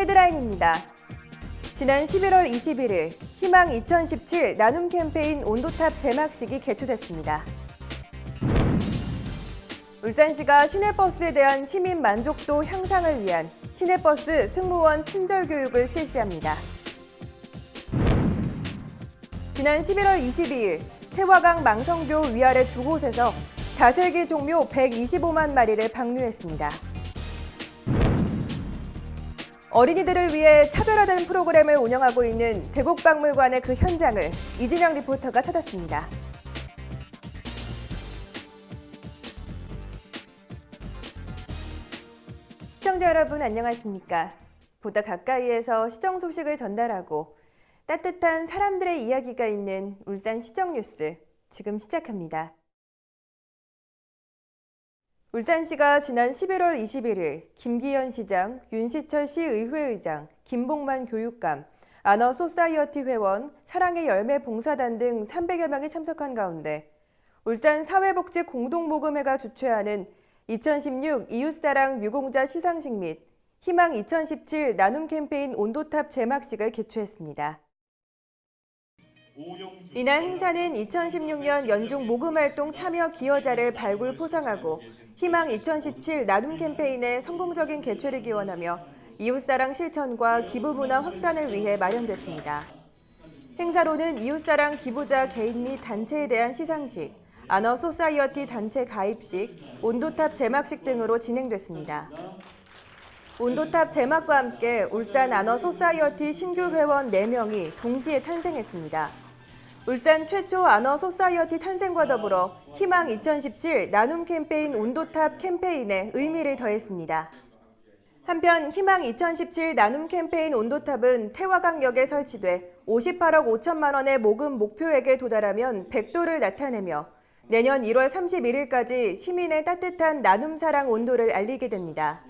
헤드라인입니다. 지난 11월 21일 희망 2017 나눔 캠페인 온도탑 제막식이 개최됐습니다. 울산시가 시내버스에 대한 시민 만족도 향상을 위한 시내버스 승무원 친절 교육을 실시합니다. 지난 11월 22일 태화강 망성교 위아래 두 곳에서 다슬기 종묘 125만 마리를 방류했습니다. 어린이들을 위해 차별화된 프로그램을 운영하고 있는 대곡박물관의 그 현장을 이진영 리포터가 찾았습니다. 시청자 여러분 안녕하십니까? 보다 가까이에서 시정 소식을 전달하고 따뜻한 사람들의 이야기가 있는 울산 시정 뉴스 지금 시작합니다. 울산시가 지난 11월 21일 김기현 시장, 윤시철 시의회의장, 김봉만 교육감, 아너 소사이어티 회원, 사랑의 열매 봉사단 등 300여 명이 참석한 가운데 울산 사회복지 공동모금회가 주최하는 2016 이웃사랑 유공자 시상식 및 희망 2017 나눔 캠페인 온도탑 제막식을 개최했습니다. 이날 행사는 2016년 연중 모금활동 참여 기여자를 발굴 포상하고 희망 2017 나눔 캠페인의 성공적인 개최를 기원하며 이웃사랑 실천과 기부문화 확산을 위해 마련됐습니다. 행사로는 이웃사랑 기부자 개인 및 단체에 대한 시상식, 아너 소사이어티 단체 가입식, 온도탑 제막식 등으로 진행됐습니다. 온도탑 제막과 함께 울산 아너 소사이어티 신규 회원 4명이 동시에 탄생했습니다. 울산 최초 아너 소사이어티 탄생과 더불어 희망 2017 나눔 캠페인 온도탑 캠페인에 의미를 더했습니다. 한편 희망 2017 나눔 캠페인 온도탑은 태화강역에 설치돼 58억 5천만 원의 모금 목표액에 도달하면 100도를 나타내며 내년 1월 31일까지 시민의 따뜻한 나눔 사랑 온도를 알리게 됩니다.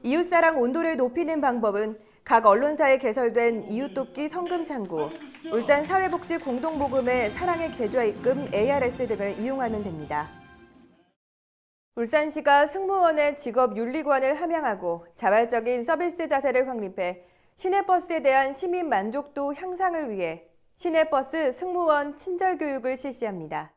이웃사랑 온도를 높이는 방법은 각 언론사에 개설된 이웃돕기 성금창구, 울산 사회복지 공동모금회 사랑의 계좌입금 ARS 등을 이용하면 됩니다. 울산시가 승무원의 직업윤리관을 함양하고 자발적인 서비스 자세를 확립해 시내버스에 대한 시민 만족도 향상을 위해 시내버스 승무원 친절 교육을 실시합니다.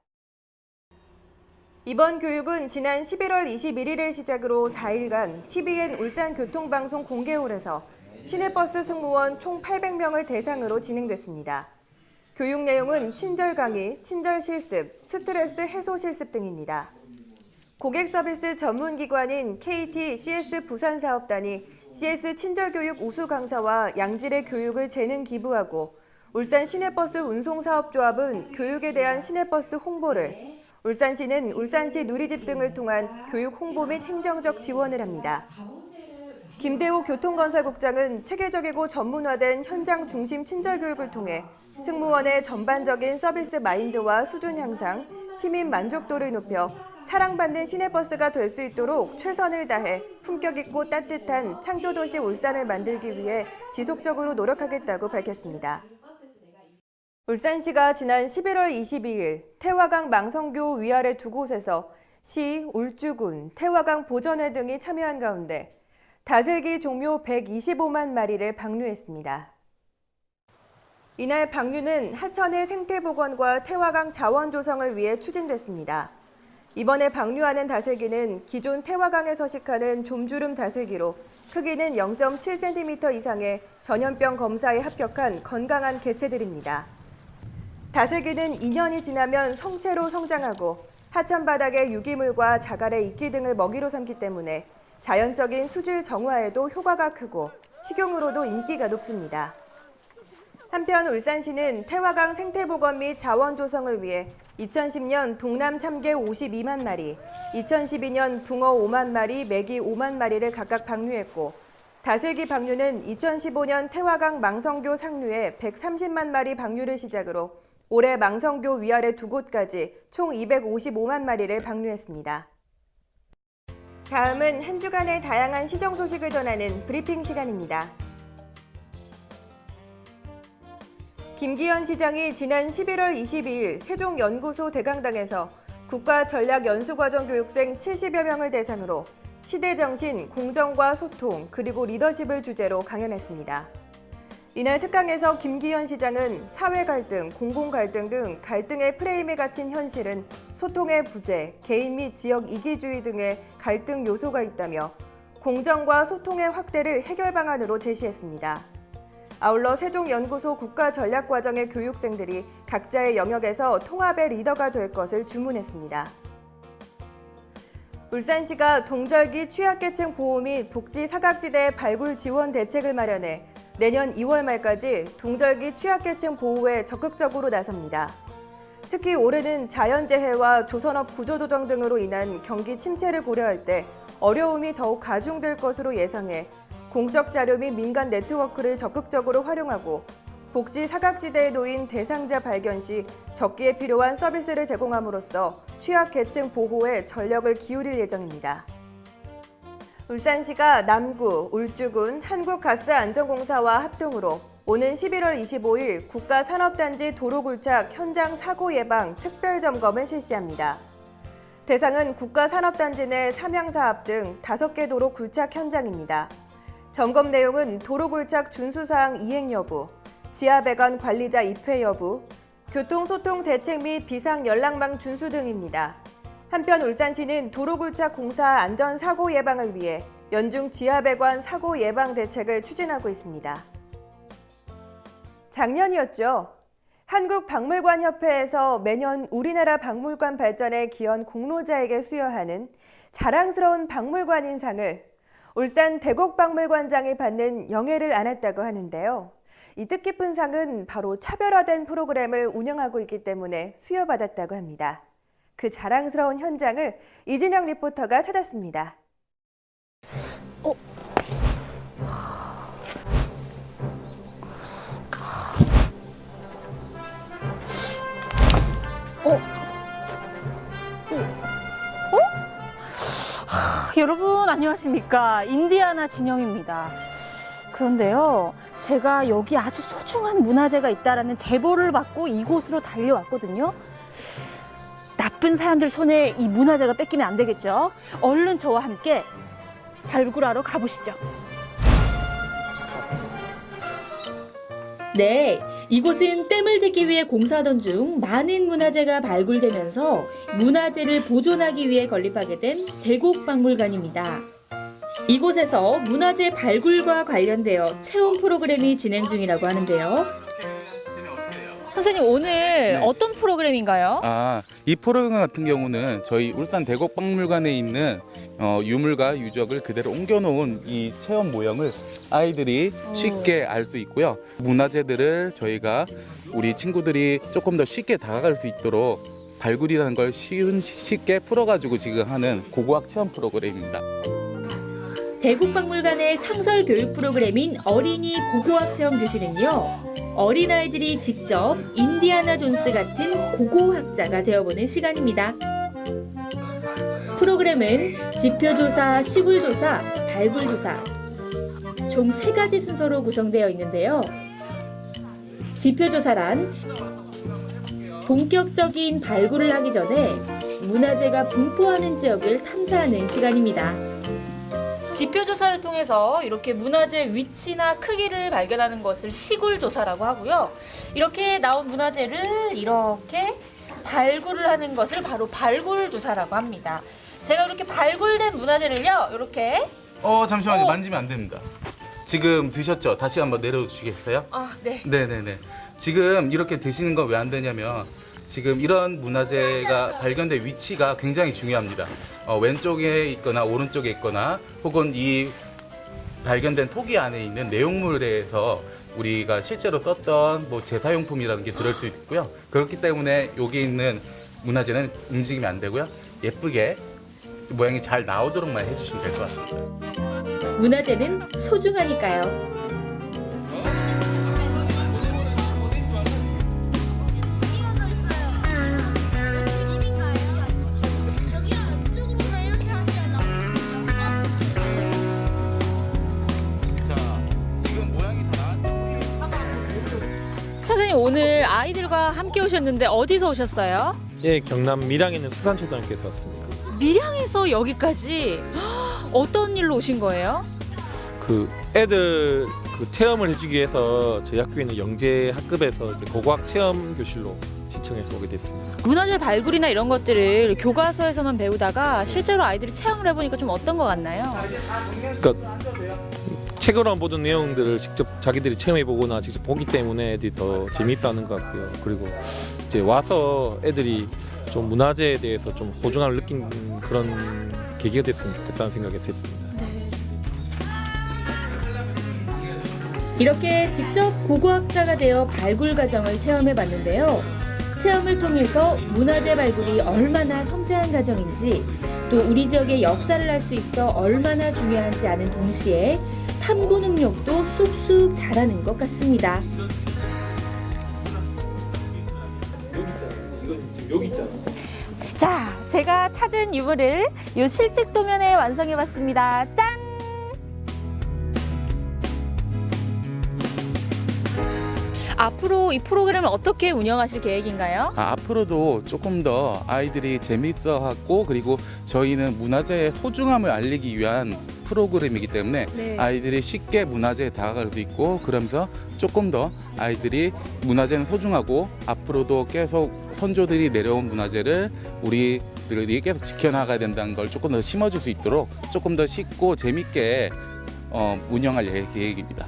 이번 교육은 지난 11월 21일을 시작으로 4일간 TVN 울산교통방송 공개홀에서 시내버스 승무원 총 800명을 대상으로 진행됐습니다. 교육 내용은 친절 강의, 친절 실습, 스트레스 해소 실습 등입니다. 고객 서비스 전문기관인 KT CS 부산사업단이 CS 친절교육 우수 강사와 양질의 교육을 재능 기부하고 울산 시내버스 운송사업조합은 교육에 대한 시내버스 홍보를, 울산시는 울산시 누리집 등을 통한 교육 홍보 및 행정적 지원을 합니다. 김대호 교통건설국장은 체계적이고 전문화된 현장 중심 친절 교육을 통해 승무원의 전반적인 서비스 마인드와 수준 향상, 시민 만족도를 높여 사랑받는 시내버스가 될 수 있도록 최선을 다해 품격 있고 따뜻한 창조도시 울산을 만들기 위해 지속적으로 노력하겠다고 밝혔습니다. 울산시가 지난 11월 22일 태화강 망성교 위아래 두 곳에서 시, 울주군, 태화강 보전회 등이 참여한 가운데 다슬기 종묘 125만 마리를 방류했습니다. 이날 방류는 하천의 생태복원과 태화강 자원 조성을 위해 추진됐습니다. 이번에 방류하는 다슬기는 기존 태화강에 서식하는 좀주름 다슬기로 크기는 0.7cm 이상의 전염병 검사에 합격한 건강한 개체들입니다. 다슬기는 2년이 지나면 성체로 성장하고 하천 바닥의 유기물과 자갈의 이끼 등을 먹이로 삼기 때문에 자연적인 수질 정화에도 효과가 크고 식용으로도 인기가 높습니다. 한편 울산시는 태화강 생태복원 및 자원 조성을 위해 2010년 동남 참개 52만 마리, 2012년 붕어 5만 마리, 메기 5만 마리를 각각 방류했고 다슬기 방류는 2015년 태화강 망성교 상류에 130만 마리 방류를 시작으로 올해 망성교 위아래 두 곳까지 총 255만 마리를 방류했습니다. 다음은 한 주간의 다양한 시정 소식을 전하는 브리핑 시간입니다. 김기현 시장이 지난 11월 22일 세종연구소 대강당에서 국가전략연수과정 교육생 70여 명을 대상으로 시대정신, 공정과 소통, 그리고 리더십을 주제로 강연했습니다. 이날 특강에서 김기현 시장은 사회 갈등, 공공 갈등 등 갈등의 프레임에 갇힌 현실은 소통의 부재, 개인 및 지역 이기주의 등의 갈등 요소가 있다며 공정과 소통의 확대를 해결 방안으로 제시했습니다. 아울러 세종연구소 국가전략과정의 교육생들이 각자의 영역에서 통합의 리더가 될 것을 주문했습니다. 울산시가 동절기 취약계층 보호 및 복지 사각지대 발굴 지원 대책을 마련해 내년 2월 말까지 동절기 취약계층 보호에 적극적으로 나섭니다. 특히 올해는 자연재해와 조선업 구조조정 등으로 인한 경기 침체를 고려할 때 어려움이 더욱 가중될 것으로 예상해 공적 자료 및 민간 네트워크를 적극적으로 활용하고 복지 사각지대에 놓인 대상자 발견 시 적기에 필요한 서비스를 제공함으로써 취약계층 보호에 전력을 기울일 예정입니다. 울산시가 남구, 울주군, 한국가스안전공사와 합동으로 오는 11월 25일 국가산업단지 도로굴착 현장 사고 예방 특별점검을 실시합니다. 대상은 국가산업단지 내 삼양사업 등 5개 도로 굴착 현장입니다. 점검 내용은 도로굴착 준수사항 이행 여부, 지하배관 관리자 입회 여부, 교통소통 대책 및 비상연락망 준수 등입니다. 한편 울산시는 도로굴착 공사 안전사고 예방을 위해 연중 지하배관 사고 예방 대책을 추진하고 있습니다. 작년이었죠. 한국박물관협회에서 매년 우리나라 박물관 발전에 기여한 공로자에게 수여하는 자랑스러운 박물관인상을 울산 대곡박물관장이 받는 영예를 안았다고 하는데요. 이 뜻깊은 상은 바로 차별화된 프로그램을 운영하고 있기 때문에 수여받았다고 합니다. 그 자랑스러운 현장을 이진영 리포터가 찾았습니다. 여러분 안녕하십니까? 인디아나 진영입니다. 그런데요, 제가 여기 아주 소중한 문화재가 있다라는 제보를 받고 이곳으로 달려왔거든요. 나쁜 사람들 손에 이 문화재가 뺏기면 안 되겠죠? 얼른 저와 함께 발굴하러 가보시죠. 네, 이곳은 댐을 짓기 위해 공사하던 중 많은 문화재가 발굴되면서 문화재를 보존하기 위해 건립하게 된 대곡박물관입니다. 이곳에서 문화재 발굴과 관련되어 체험 프로그램이 진행 중이라고 하는데요. 선생님, 오늘 어떤 프로그램인가요? 이 프로그램 같은 경우는 저희 울산 대곡박물관에 있는 유물과 유적을 그대로 옮겨놓은 이 체험 모형을 아이들이 쉽게 알 수 있고요. 문화재들을 저희가 우리 친구들이 조금 더 쉽게 다가갈 수 있도록 발굴이라는 걸 쉽게 풀어가지고 지금 하는 고고학 체험 프로그램입니다. 대곡박물관의 상설 교육 프로그램인 어린이 고고학 체험 교실은요, 어린아이들이 직접 인디아나 존스 같은 고고학자가 되어보는 시간입니다. 프로그램은 지표조사, 시굴조사, 발굴조사 총 3가지 순서로 구성되어 있는데요. 지표조사란 본격적인 발굴을 하기 전에 문화재가 분포하는 지역을 탐사하는 시간입니다. 지표조사를 통해서 이렇게 문화재 위치나 크기를 발견하는 것을 시굴조사라고 하고요. 이렇게 나온 문화재를 이렇게 발굴을 하는 것을 바로 발굴조사라고 합니다. 제가 이렇게 발굴된 문화재를요, 이렇게 잠시만요. 만지면 안 됩니다. 지금 드셨죠? 다시 한번 내려주시겠어요? 네. 네네네. 지금 이렇게 드시는 건 왜 안 되냐면 지금 이런 문화재가 발견된 위치가 굉장히 중요합니다. 왼쪽에 있거나 오른쪽에 있거나 혹은 이 발견된 토기 안에 있는 내용물에 대해서 우리가 실제로 썼던 뭐 제사용품이라는 게 들을 수 있고요. 그렇기 때문에 여기 있는 문화재는 움직이면 안 되고요. 예쁘게 모양이 잘 나오도록만 해주시면 될 것 같습니다. 문화재는 소중하니까요. 선생님, 오늘 아이들과 함께 오셨는데 어디서 오셨어요? 예, 경남 밀양에 있는 수산초등학교에서 왔습니다. 밀양에서 여기까지 어떤 일로 오신 거예요? 그 애들 그 체험을 해주기 위해서 저희 학교에 있는 영재 학급에서 이제 고고학 체험 교실로 신청해서 오게 됐습니다. 문화재 발굴이나 이런 것들을 교과서에서만 배우다가 실제로 아이들이 체험을 해보니까 좀 어떤 것 같나요? 그러니까 책으로만 보던 내용들을 직접 자기들이 체험해보거나 직접 보기 때문에 애들이 더 재미있어하는 것 같고요. 그리고 이제 와서 애들이 좀 문화재에 대해서 좀 소중함을 느낀 그런 계기가 됐으면 좋겠다는 생각에서 했습니다. 이렇게 직접 고고학자가 되어 발굴 과정을 체험해 봤는데요. 체험을 통해서 문화재 발굴이 얼마나 섬세한 과정인지 또 우리 지역의 역사를 알 수 있어 얼마나 중요한지 아는 동시에 탐구 능력도 쑥쑥 자라는 것 같습니다. 여기 있잖아. 자, 제가 찾은 유물을 요 실직 도면에 완성해봤습니다. 짠! 앞으로 이 프로그램을 어떻게 운영하실 계획인가요? 앞으로도 조금 더 아이들이 재밌어하고 그리고 저희는 문화재의 소중함을 알리기 위한 프로그램이기 때문에 네. 아이들이 쉽게 문화재에 다가갈 수 있고 그러면서 조금 더 아이들이 문화재는 소중하고 앞으로도 계속 선조들이 내려온 문화재를 우리들이 계속 지켜나가야 된다는 걸 조금 더 심어줄 수 있도록 조금 더 쉽고 재밌게 운영할 계획입니다.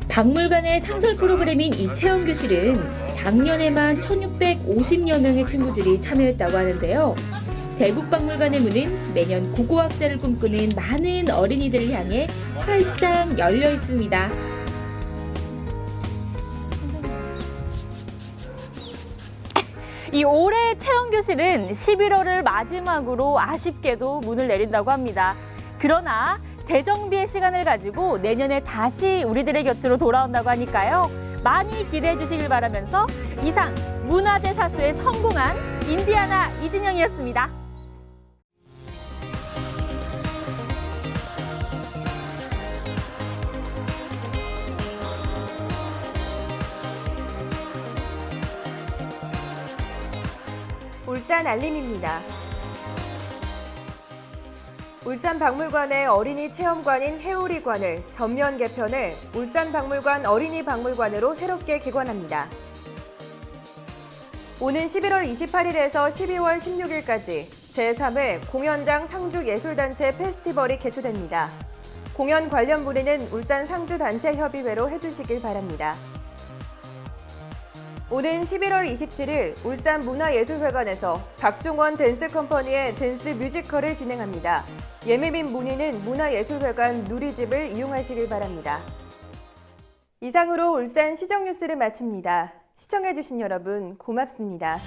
박물관의 상설 프로그램인 이 체험교실은 작년에만 1,650여 명의 친구들이 참여했다고 하는데요. 대국박물관의 문은 매년 고고학자를 꿈꾸는 많은 어린이들을 향해 활짝 열려 있습니다. 이 올해 체험교실은 11월을 마지막으로 아쉽게도 문을 내린다고 합니다. 그러나 재정비의 시간을 가지고 내년에 다시 우리들의 곁으로 돌아온다고 하니까요. 많이 기대해 주시길 바라면서 이상 문화재 사수에 성공한 인디아나 이진영이었습니다. 울산 알림입니다. 울산박물관의 어린이 체험관인 해오리관을 전면 개편해 울산박물관 어린이박물관으로 새롭게 개관합니다. 오는 11월 28일에서 12월 16일까지 제3회 공연장 상주예술단체 페스티벌이 개최됩니다. 공연 관련 문의는 울산 상주단체협의회로 해주시길 바랍니다. 오는 11월 27일 울산문화예술회관에서 박종원 댄스컴퍼니의 댄스 뮤지컬을 진행합니다. 예매 및 문의는 문화예술회관 누리집을 이용하시길 바랍니다. 이상으로 울산 시정뉴스를 마칩니다. 시청해주신 여러분 고맙습니다.